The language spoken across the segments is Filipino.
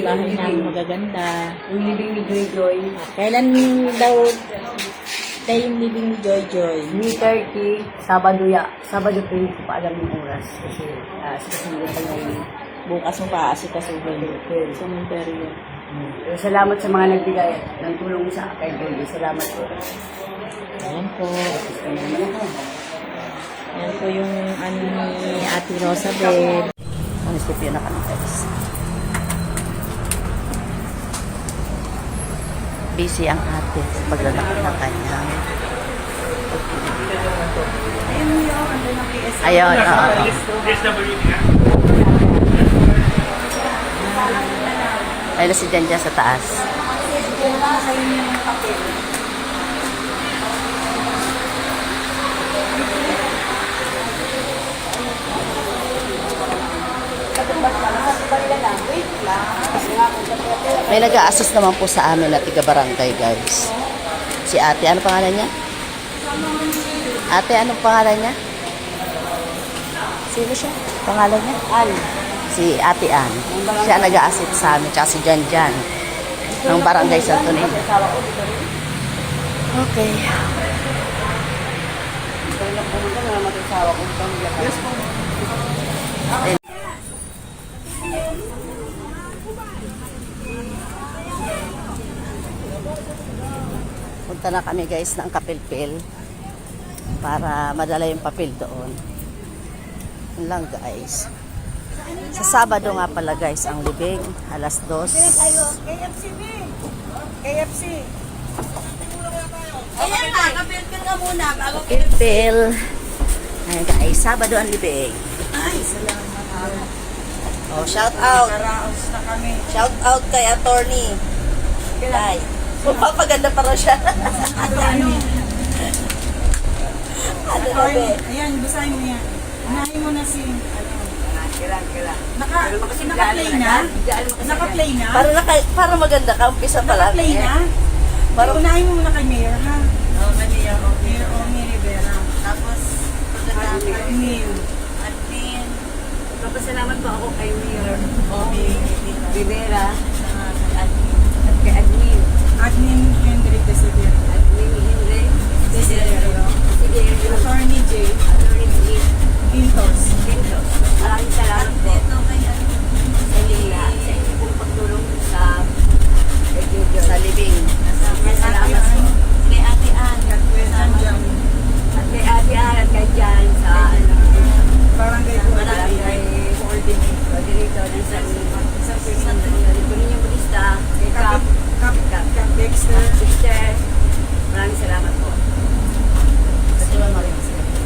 bahay namin magaganda. Yung living ni Joy Joy. Kailan daw tayo yung living ni Joy Joy? May 30, Sabado ya. Sabado po hindi ko pa alam yung oras. Kasi susunod pa ngayon. Bukas mo pa asikasuhin. Sa Monterio. Salamat sa mga nagbigay ng tulong sa kay Joy. Salamat po. Ayan po. Ayan po yung ano ni Ate Rosabel. Ang isipin na kami guys. Busy ang ate sa paglalakad ng kanyang. Ayun, oo. Ayun si Jan sa taas. May nag-a-assist naman po sa amin na tiga-barangay guys. Si ate, ano pangalan niya? Ate, anong pangalan niya? Sino siya? Pangalan niya? Ann. Si Ate Ann. Siya nag-a-assist sa amin, tsaka si Jan Jan. Ng barangay Santo Niño. Okay. Punta na kami guys ng Kapilpil para madala yung papel doon. Yun lang guys. Sa Sabado nga pala guys ang libing, alas 2. KFC. KFC. Ayan na, kapilpil ka muna bago Kapilpil. Ayan guys, Sabado ang libing. Ay, salamat. Oh, shout out. Naraos na kami. Shout out kay attorney. Ay, magpapaganda pa rin siya. Ano? Ano na be? Ayan, basahin mo yan. Unahin mo na si... Kailan. Naka-play na? Naka-play na? Para maganda ka, umpisa pa lang. Naka-play na? Para- Unahin mo muna kay Mayor, ha? Oo, Mayor. Mayor Omi Rivera. Tapos, Admin. admin. Papasalamat po ako kay Mayor Omi Rivera. Admin. At kay admin. Admin Henry Desiderio. Admin Henry. Desiderio. Desiderio. Attorney J. Attorney Pintos. Pintos. Maraming salamat po. Sa inyong lahat. Sa inyong pong pagtulong sa Sa libing. Maraming salamat po. Kay Ate Ann. Jam. At kay Ate Ann at kay Jan sa Barangay barangay coordinator ng Santo Niño. Lipunin yung budista. Kay Cap. Cap Dexter. Sister. Maraming salamat po.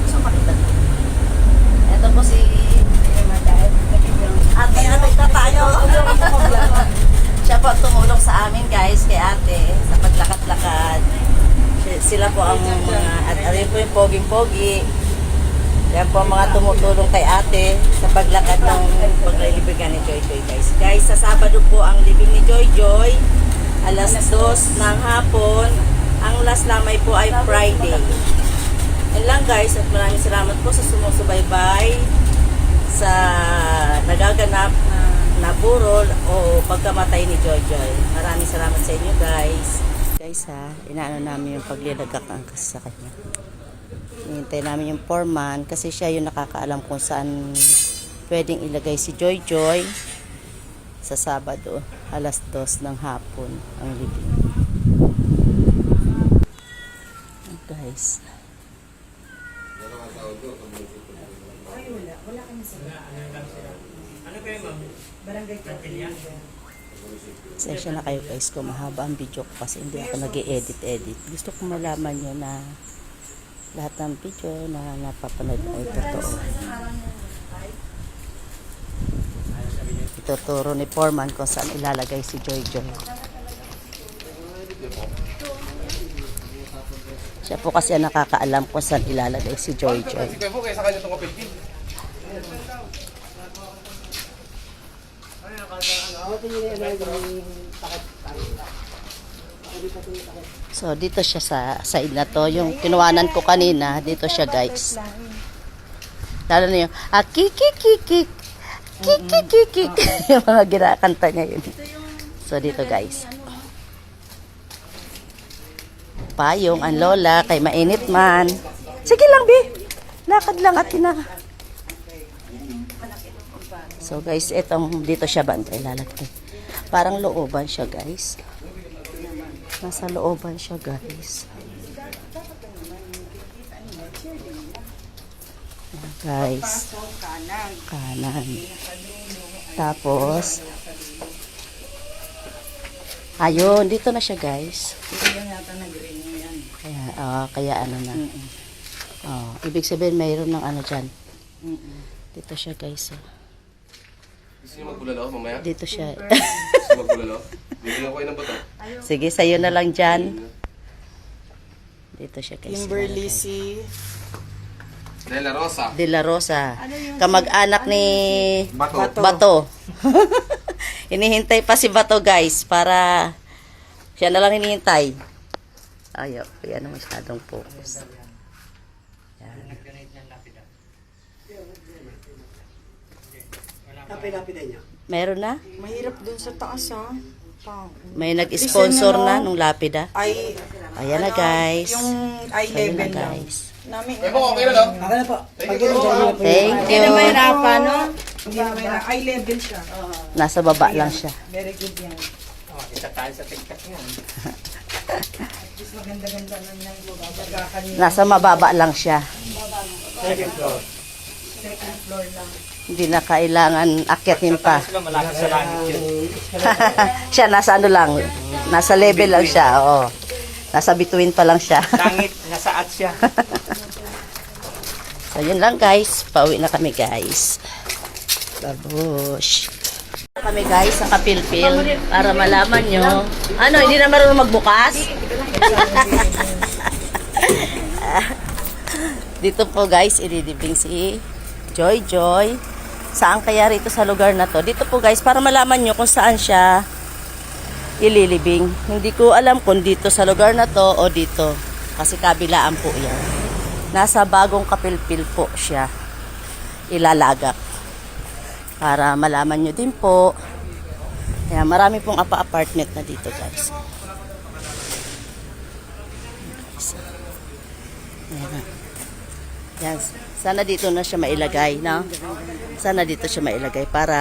Gusto makita. Ito po si ate ka tayo. Siya po ang tumulong sa amin guys, kay ate, sa paglakad-lakad. Sila po ang mga, at ayun po yung poging-pogi. Yan po ang mga tumutulong kay ate sa paglakad ng paglilibigan ni Joy Joy guys. Guys, sa Sabado po ang libing ni Joy Joy, alas 2 ng hapon. Ang last lamay po ay Friday. Yan lang guys, at maraming salamat po sa sumusubaybay sa nagaganap na burol o pagkamatay ni Joy Joy. Maraming salamat sa inyo guys. Guys ha, inaano namin yung paglilagak ang sa kanya. Hinintay namin yung foreman kasi siya yung nakakaalam kung saan pwedeng ilagay si Joy Joy sa Sabado, alas 2 ng hapon ang libing. Guys. Wala kami sa ano kayo, ma'am? Barangay Kapilya. Sensya na kayo guys kung mahaba ang video ko kasi hindi ako nag-edit. Gusto kong malaman nyo na lahat ng video na napapanood ay totoo. Ituturo ni Foreman kung saan ilalagay si Joy Joy. Siya po kasi ang nakakaalam kung saan ilalagay si Joy Joy. So dito siya sa side na to, yung kinuwanan ko kanina, dito siya guys. Lalo na yung kikikikik, kikikikik, yung mga ginakanta niya yun. So, dito guys. Payong ang lola, kay mainit man. Sige lang, Bi. Lakad lang at ina. So, guys, dito siya banda ilalagay. Parang looban siya, guys. Nasa looban siya, guys. Ayan, guys. Kanan. Tapos, ayun, dito na siya, guys. Kaya ano na. Ibig sabihin, mayroon ng ano dyan. Dito siya, guys. Gusto niyo magbulalo mamaya? Dito siya. Gusto niyo magbulalo? Bibigyan ko kayo ng bato. Sige, sa'yo na lang dyan. Dito siya, guys. Kimberly C. De La Rosa. De La Rosa. Kamag-anak ni Bato. Bato. Hinihintay pa si Bato, guys, para siya na lang hinihintay. Ayaw, kaya na masyadong focus. Lapid-lapid niya. Meron na? Mahirap dun sa taas ha. May nag-sponsor na nung lapida. Ay, Ayan na, guys. yung eye Ayan na, level lang. guys. Namin. Okay po, okay na lang. Okay na po. Thank Hindi na you. mahirapan, no? Hindi na mahirapan. Eye level siya. Nasa baba lang siya. Very good yan. Isa tayo sa TikTok yan. At least maganda-ganda na yung magagakan niya. Nasa mababa lang siya. Second floor. Second floor lang. Hindi na kailangan akyatin pa. Sila malapit sa langit yun. Siya nasa ano lang. Nasa level lang siya. Oo. Nasa between pa lang siya. Langit, nasa at siya. So, yun lang, guys. Pauwi na kami, guys. Babush. Kami, guys, sa Kapilpil para malaman nyo. Ano, hindi na marunong magbukas? Dito po, guys, ililibing si Joy Joy. Saan kaya rito sa lugar na to? Dito po, guys, para malaman nyo kung saan siya ililibing. Hindi ko alam kung dito sa lugar na to o dito. Kasi kabilaan po yan. Nasa Bagong Kapilpil po siya ilalagak. Para malaman nyo din po. Kaya marami pong apartment na dito, guys. Ayan. Yan. Sana dito na siya mailagay, no? Sana dito siya mailagay para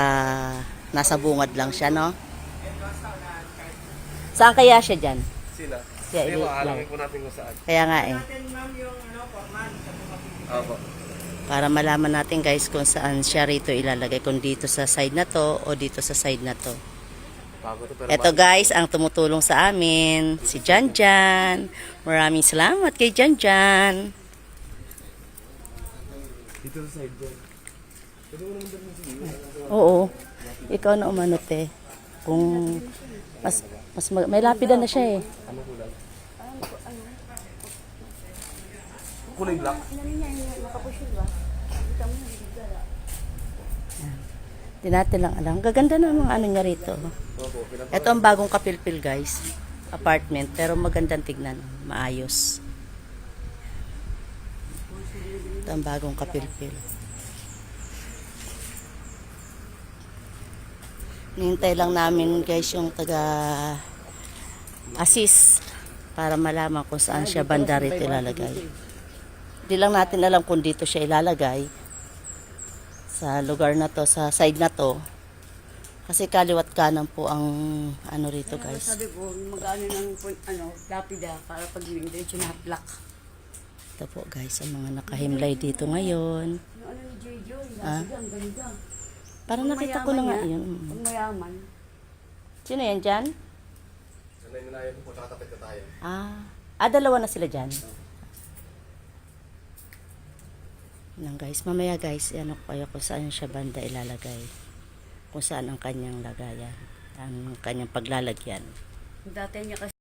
nasa bungad lang siya, no? Saan kaya siya dyan? Sila. Siya Hindi mo, ilagay. alamin po natin kung saan. Kaya nga eh. Opo. Para malaman natin, guys, kung saan siya rito ilalagay. Kung dito sa side na to o dito sa side na to. Bago to pero Eto, guys, ang tumutulong sa amin, si Jan Jan. Maraming salamat kay Jan Jan. dito sa side doon. Oo. Ikaw na umano, te. Kung may lapida na siya eh. Kulay black. Di natin lang alam. Gaganda na mga ano niya rito. Ito ang Bagong Kapilpil, guys. Apartment. Pero magandang tignan. Maayos. Ito ang Bagong Kapilpil. Nihintay lang namin, guys, yung taga-assist para malaman kung saan siya banda rito ilalagay. Hindi lang natin alam kung dito siya ilalagay sa lugar na to, sa side na to. Kasi kaliwat kanan po ang ano rito, guys. Sabi ko, mag-ano ng lapida para pag diretso na black. Ito po, guys, ang mga nakahimlay dito ngayon. Yung ano ni Jojo, Ah? ang ganda. Parang nakita ko na nga yun. Pag mayaman. Sino yan dyan? Sanay na yan po, nakatapit na tayo. Dalawa na sila dyan. Yan, guys. Mamaya, guys, ano kayo kung saan siya banda ilalagay. Kung saan ang kanyang lagayan. Ang kanyang paglalagyan. Dati niya kasi